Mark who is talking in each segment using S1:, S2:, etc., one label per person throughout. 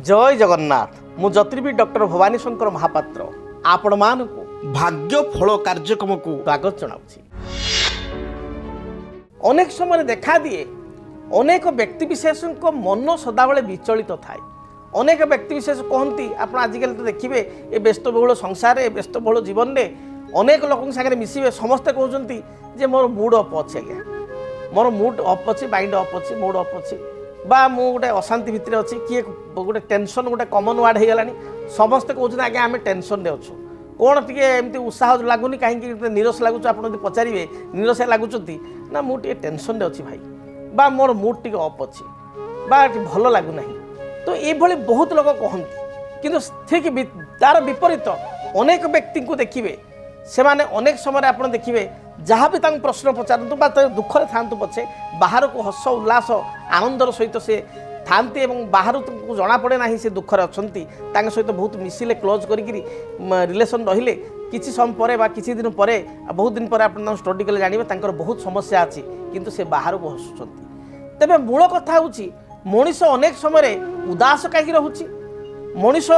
S1: जय जगन्नाथ मु ज्योतिर्विद डॉक्टर भवानी शंकर महापात्र आपण मानकु भाग्य फल कार्यक्रम को स्वागत जनाऊँ। अनेक समय देखा दिए अनेक व्यक्ति विशेष मन सदाबले विचलित थाए। अनेक व्यक्ति विशेष कहती आप आजिकल तो देखिए ए व्यस्तबहुल संसार व्यस्तबहुल जीवन में अनेक लोक सागर मिसवे समस्ते कहते जे मोर मूड अफ अच्छे आज्ञा मोर मूड अफ अच्छे माइंड अफ अच्छे मूड अफ अच्छे बा मु गोटे अशांति भितर अच्छी किए गोटे टेंशन गोटे कमन वार्ड हो गलानी समस्ते कहते आज्ञा आम टेंशन में अच्छु कौन टी एमती उत्साह लगुनि कहीं निरस लगुच आप पचारे निरस लगुच ना मुझे टेंशन अच्छी भाई बा मोर मूड टी अफ अच्छे बा भल लगुना तो ये बहुत लोग कहती किंतु ठीक तार विपरीत अनेक व्यक्ति को देखिए से माने अनेक समय आप देखिए जहाँ भी प्रश्न पचारतु दुखरे था पछे बाहर को हस उल्लास आनंदर सहित से थांती बाहर तुमको जना पड़े ना से दुखरे अच्छा सहित बहुत मिसिले क्लोज करी रिलेसन रहिले किसी समय पर किसी दिन पर बहुत दिन पर आप स्टडी कले जानवे बहुत समस्या अच्छी किंतु से बाहर को हसुँच तेरे मूल कथा हूँ मनीष अनेक समय उदास कहीं रोचे मनीष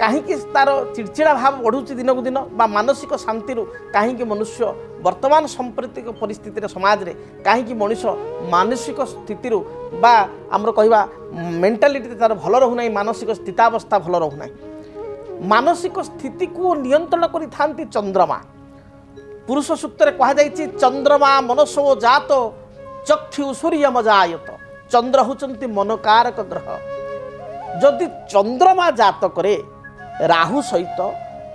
S1: कहीं तार चिड़चिड़ा भाव बढ़ुची दिन को दिन बा मानसिक शांति कहीं मनुष्य वर्तमान सांप्रतिक परिस्थिति समाज रे कहीं मनीष मानसिक स्थिति बा आमर कहवा मेंटालिटी तार भल रहूना मानसिक स्थितावस्था भल रहूना मानसिक स्थिति को नियंत्रण करि चंद्रमा पुरुष सूक्त कहुई चंद्रमा मनसो जात चक्षु सूर्य मजायत चंद्र होचंती मनकारक ग्रह जदि चंद्रमा जात करे राहु सहित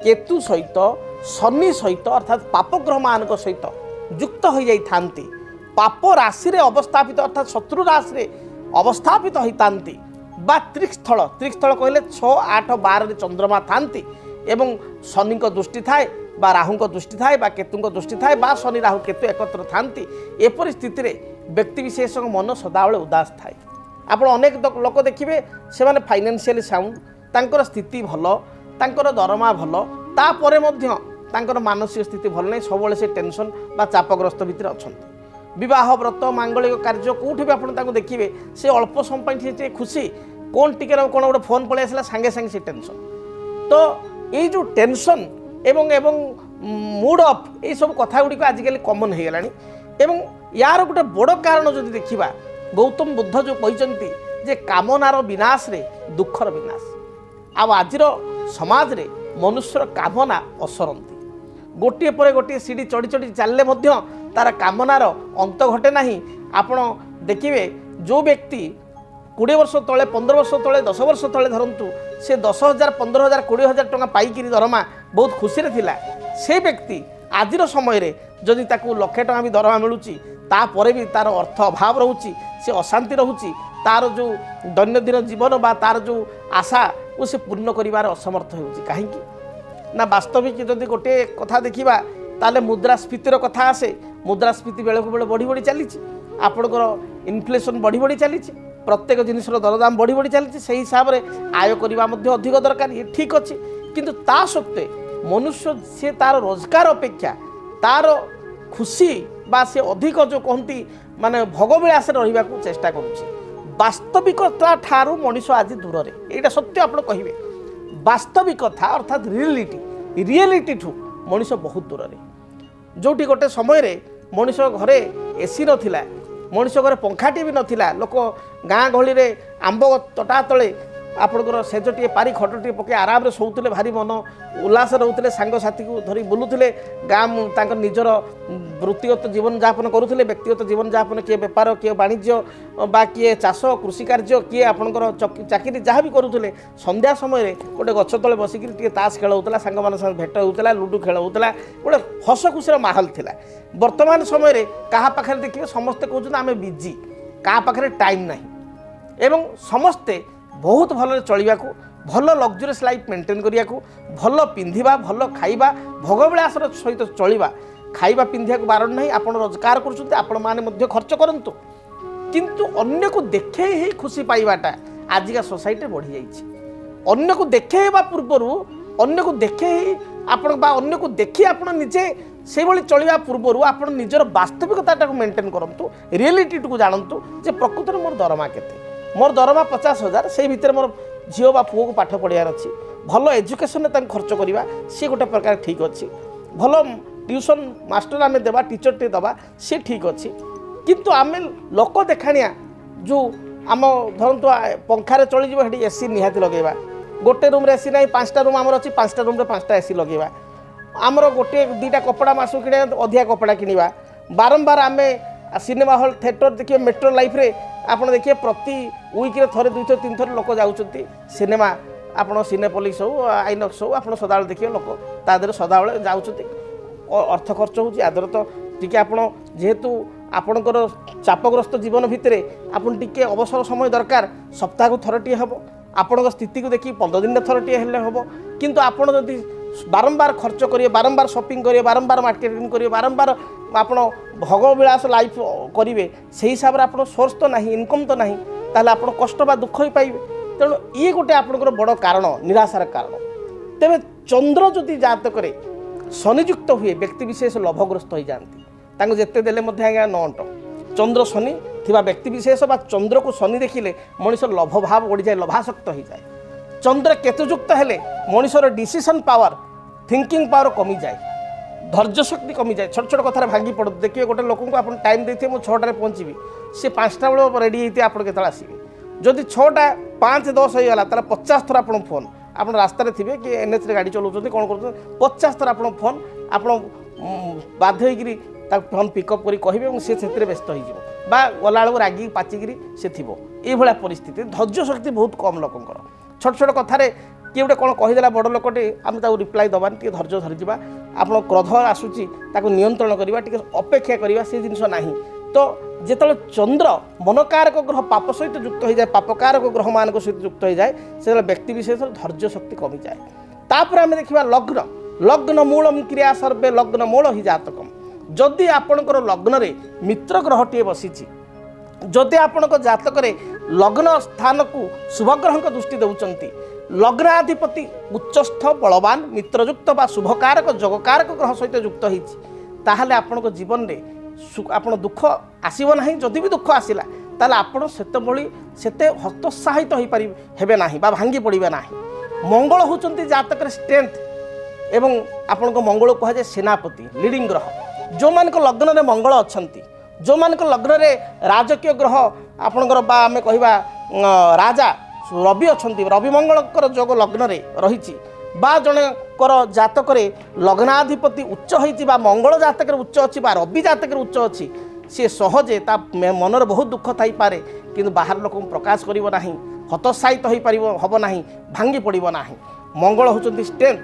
S1: केतु सहित शनि सहित अर्थात पाप ग्रह मान सहित युक्त हो जाती पाप राशि रे अवस्थापित अर्थात शत्रु राशि रे अवस्थापित होता बा त्रिस्थल कहले 6, 8, 12 रे चंद्रमा थांती एवं शनि दृष्टि थाए बा राहु दृष्टि थाए बा केतु दृष्टि थाए बा शनि राहु केतु एकत्र थांती एपरि स्थिति रे व्यक्ति विशेष मन सदाबले उदास थाए। आपण अनेक लोक देखिए से माने फाइनेंशियली साउंड तांकर स्थिति भल तांकर दरमा भल तापर मध्य तांकर मानसिक स्थिति भल नहीं सब से टेंशन बा चापग्रस्त भितर अच्छा विवाह व्रत मांगलिक कार्य कौटी भी आप देखिए से अल्प समय खुशी कौन टिके कौन गोटे फोन पलि आसला सांगे सांगे से टेंशन तो ये जो टेंशन एवं एवं मूड अफ ये सब कथा गुड़िक आजिकल कमन हो गलानी एवं यार गोटे बड़ कारण जो देखा गौतम बुद्ध जो कहते जे कामनार विनाश रे दुखर विनाश आज समाज रे मनुष्यर कामना असरती गोटे पर गोटे सीढ़ी चढ़ी चढ़ी चलले तार कामनार अंत घटे नहीं। आपण देखिए जो व्यक्ति 20 वर्ष तले 15 वर्ष तले 10 वर्ष तले धरतु से 10,000 15,000 20,000 टंका पाइक दरमा बहुत खुशी थिला से व्यक्ति आज समय रे जदि ताकू लक्षे टंका भी दरमा मिलूची तापर भी तार अर्थ अभाव रोचे से अशांति रोचे तार जो दैनंदिन जीवन बा तार जो आशा वो से पूर्ण करिवार असमर्थ होउची कहीं ना वास्तविक जदि गोटे कथा देखिबा ताले मुद्रास्फीतिर कथा आसे मुद्रास्फीति बेले को बेले बढ़ी बढ़ी चली आपणकर इनफ्लेशन बढ़ी बढ़ी चली प्रत्येक जिनिसर दरदाम बढ़ी बढ़ी चली से हिसाब से आय करवा अधिक दरकार ये ठीक अच्छे किंतु ता सत्वे मनुष्य से तार रोजगार अपेक्षा तार खुशी बा से अधिक जो कहती माने भोगविलास रहा चेष्टा करुच्ची वास्तविकता ठारू मनीष आज दूर रे यहाँ सत्य आप कहे वास्तविकता अर्थात रियलिटी ठू मनीष बहुत दूर रे जोटी गोटे समय रे मनीष घरे एसी नथिला मनीष घरे पंखाटी भी नथिला लोक गाँ गहली रे आंब तटा तले आपणकर सेजटे पारी खटटे पके आराम शोते भारी मन उल्लास रोते सांगसाथी को धरी बुलूले गाँ निजर वृत्तिगत जीवन यापन करुले व्यक्तिगत जीवन यापन किए बेपार किए वाणिज्य बा किए चाष कृषि कार्य किए आपणकर चाकरी जहाँ भी करुले संध्या समय गोटे गछ तले बसिक ताश खेल होता सांग मान भेट होता लुडु खेल होता गोटे हस खुशी माहौल थिला वर्तमान समय क्या पाखे देखिए समस्ते कहते आम बिजी क्या पाखे टाइम ना एवं समस्ते बहुत भल चलवा भल लग्जरीयस लाइफ मेंटेन करने को भल पिंधा भल खाइबा भोगविलास सहित चलवा खाइबा पिंधा को बारण नहीं आप रोजगार कर खर्च करंतु किंतु अन्य को देखे ही खुशी पाइबाटा आजिका सोसाइटी बढ़ी जाइए अन्य को देखेवा पूर्वर अन्य को देखे ही आपण बा अन्य को देखी आप निजे से भाई चलवा पूर्वर आप निजर वास्तविकता मेंटेन करंतु रियलिटी को जानतु जे प्रकृत में मोर दरमा केते मोर दरमा 50,000 से भितर मोर झील बा पुओ को पाठ पढ़ार अच्छी भल एजुकेशन खर्च करवा सी गोटे प्रकार ठीक अच्छी भल ट्यूशन मास्टर आम देवा टीचर टे दबा सी ठीक अच्छी किंतु आम लोक देखाणिया जो आम धरतु पंखार चलीज एसी निहाती लगेगा गोटे रूम एसी ना 5टा रूम आमर अच्छी 5टा रूम 5टा एसी लगेगा आमर गोटे 2टा कपड़ा मासु कि अधिका कपड़ा किणवा बारंबार आम सिनेमा हॉल थिएटर देखिए मेट्रो लाइफ रे आपड़ देखिए प्रति वीक्रे थे 2 थर 3 थर लोक जाऊँच सिनेमा आपड़ सिनेपोलिस हो आइनक्स हो आप सदा देखिए लोक तादेह सदा जाऊँच अर्थ खर्च हो तो टी आप जेहेतु आपणकर चापग्रस्त जीवन भितर आपन टिके अवसर समय दरकार सप्ताह को थरटे हम आपण स्थिति को देखिए 15 दिन थरटे हेल्ले हम किंतु आपण जदि बारंबार खर्च करिए बारंबार शॉपिंग करिए बारंबार मार्केटिंग करिए बारंबार आपण भोगविलास लाइफ करेंगे से हिसाब से आप सोर्स तो नहीं इनकम तो नहीं ताहले आप कष्ट बा दुख ही पाइबे तेणु ये गोटे आपंकर बड़ कारण निराशार कारण तेरे चंद्र जदि जातक शनियुक्त हुए व्यक्ति विशेष लोभग्रस्त हो जाती जिते देले आज्ञा न अंट चंद्र शनि थिबा व्यक्ति विशेष बा चंद्र को शनि देखिले मनुष्य लोभ भाव बढ़ी जाए लोभासक्त हो जाए चंद्र केतुयुक्त हेले मनुष्यर डिसीजन पावर थिंकिंग पावर कमी जाए धैर्य शक्ति कमी जाए छोट छोट कथार भांगी पड़ो देखिए गोटे लोक को आप टाइम देते मुझे 6टार पहुँची सी 5टा बेल रेडी होते आप आसवे जदि 6टा 5-10 होगा तार 50 थर आप फोन आप रास्तार थे कि एनएच गाड़ी चलाऊँ कौन कर 50 थर आप फोन आप बाध्य होकर फोन पिकअप कर कहे सी व्यस्त हो गला बेलू रागिक पाचिकी से थी ये परिस्थिति धैर्य शक्ति बहुत कम लोकंर छोट छोट कथार किए गोटे कौन कहीदेला बड़ लोकटे आम रिप्लाई दबानी टे धैर्य धरीजा आप क्रोध आसूची नियंत्रण करवा टे अपेक्षा करवा से जिनस ना तो जिते चंद्र मनकारक ग्रह पाप सहित युक्त हो जाए पापकारक ग्रह मान सहित युक्त हो जाए से व्यक्ति विशेष धैर्य शक्ति कमी जाए तापर आम देखा लग्न लग्न मूलम क्रिया सर्वे लग्न मूल ही जातकम जदि आपणकर लग्न रे मित्र ग्रहटे बसी जदि आपण जातक लग्न स्थान को शुभग्रह दृष्टि दौरान लग्नाधिपति उच्चस्थ बलवान मित्रयुक्त बा शुभकारक जगकारक ग्रह सहित युक्त होताले आपण जीवन में आपण दुख आसब ना जदि भी दुख आसला ताले आपण सेते हतोत्साहित हो पारे ना भांगी पड़े ना मंगल होती जातक स्ट्रेंथ एवं आपण मंगल कहुए सेनापति लीडिंग ग्रह जो मान लग्न में मंगल अच्छा जो मान लग्न में राजकीय ग्रह आपणकर आम कह राजा रवि अच्छा रवि मंगलकर जोग लग्न में रही जनकर जातक लग्नाधिपति उच्च होती मंगल जातक उच्च अच्छी रवि जातक उच्च अच्छी सी सहजे मनर बहुत दुख थी पारे कि बाहर लोक प्रकाश करना हतोत्साहित हो पार हम ना भांगी पड़ो ना मंगल होती स्ट्रेंथ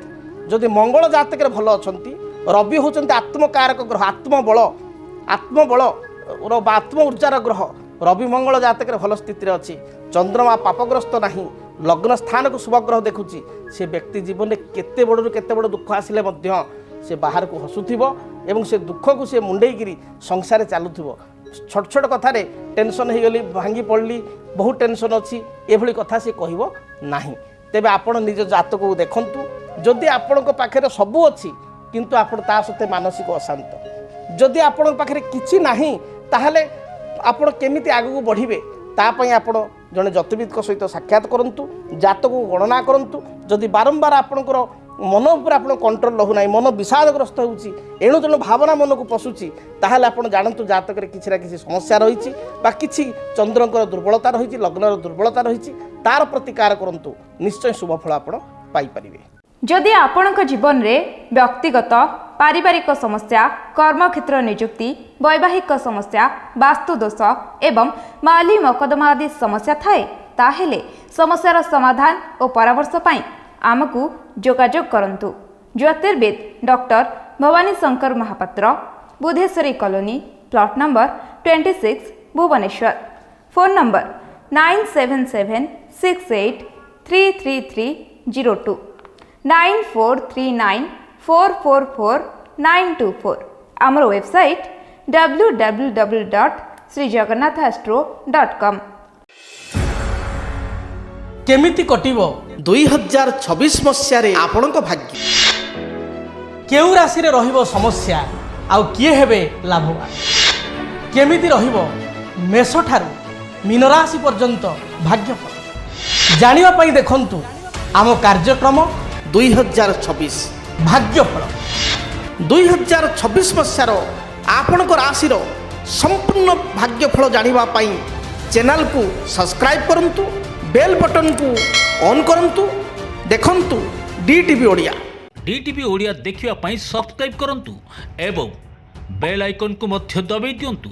S1: जदि मंगल जातक भल अच्छा रवि होती आत्मकारक ग्रह आत्मबल आत्म ऊर्जार ग्रह रवि मंगल जातक भल स्थित अच्छी चंद्रमा पापग्रस्त नहीं लग्न स्थान को शुभग्रह देखुची से व्यक्ति जीवन में केते बड़ दुख आसिले से बाहर को हसुथिबो एवं से दुख को से मुंडेकी संसार चलुथिबो छोट छोट कथार टेंशन हो गली भांगी पड़ली बहुत टेंशन अच्छी एभली कथा से कहबो नाही तेबे आपण निज जातक को देखंतु जदि आपण पाखे सबू अच्छी किंतु आपण ता सते मानसिक अशांत जदि आपण पाखे किछि नाही ताहले आपण केमिति आगु बढ़िबे तापई आपण जड़े ज्योतिविद सहित साक्षात करूँ जातक को गणना करूँ जदि बारंबार आपणकर मन उपर आप कंट्रोल रहूना मन विषादग्रस्त होणु तेणु भावना मन को पशुची ताहले आप जानतु जातक किसी ना किसी समस्या रही कि चंद्रकर दुर्बलता रही लग्नर दुर्बलता रही तार प्रतिकार करूँ निश्चय शुभफल आप पाइपर
S2: जदि आपणक जीवन में व्यक्तिगत पारिवारिक समस्या कर्मक्षेत्र नियुक्ति वैवाहिक समस्या वास्तुदोष एवं माली मकदमा आदि समस्या थाए ताहेले समस्यार समाधान और परामर्श पाई आमको जोगाजोग करंतु। ज्योतिर्विद doctor Bhabani Shankar Mahapatra, Budheswari colony, plot number 26, Bhubaneswar. Phone number 9776833302 9439444924। आमर वेबसाइट www.srijagannathastro.com।
S1: केमिति कटिबो 2026 मसीह आपणक भाग्य केउ राशि रे रहिबो समस्या आउ किए हेबे लाभवान केमिति रहिबो मेष ठारू मीन राशि पर्यंत भाग्यफल ଜାଣିବା ପାଇଁ ଦେଖନ୍ତୁ ଆମ କାର୍ଯ୍ୟକ୍ରମ 2026 ଭାଗ୍ୟଫଳ 2026 ମସିହାର ଆପଣଙ୍କ ରାଶିର ସମ୍ପୂର୍ଣ୍ଣ ଭାଗ୍ୟଫଳ ଜାଣିବା ପାଇଁ ଚ୍ୟାନେଲକୁ ସବସ୍କ୍ରାଇବ୍ କରନ୍ତୁ, ବେଲ୍ ବଟନକୁ ଅନ୍ କରନ୍ତୁ। ଦେଖନ୍ତୁ DTV ଓଡ଼ିଆ।
S3: DTV ଓଡ଼ିଆ ଦେଖିବା ପାଇଁ ସବସ୍କ୍ରାଇବ୍ କରନ୍ତୁ ଏବଂ ବେଲ୍ ଆଇକନ୍କୁ ମଧ୍ୟ ଦବାଇ ଦିଅନ୍ତୁ।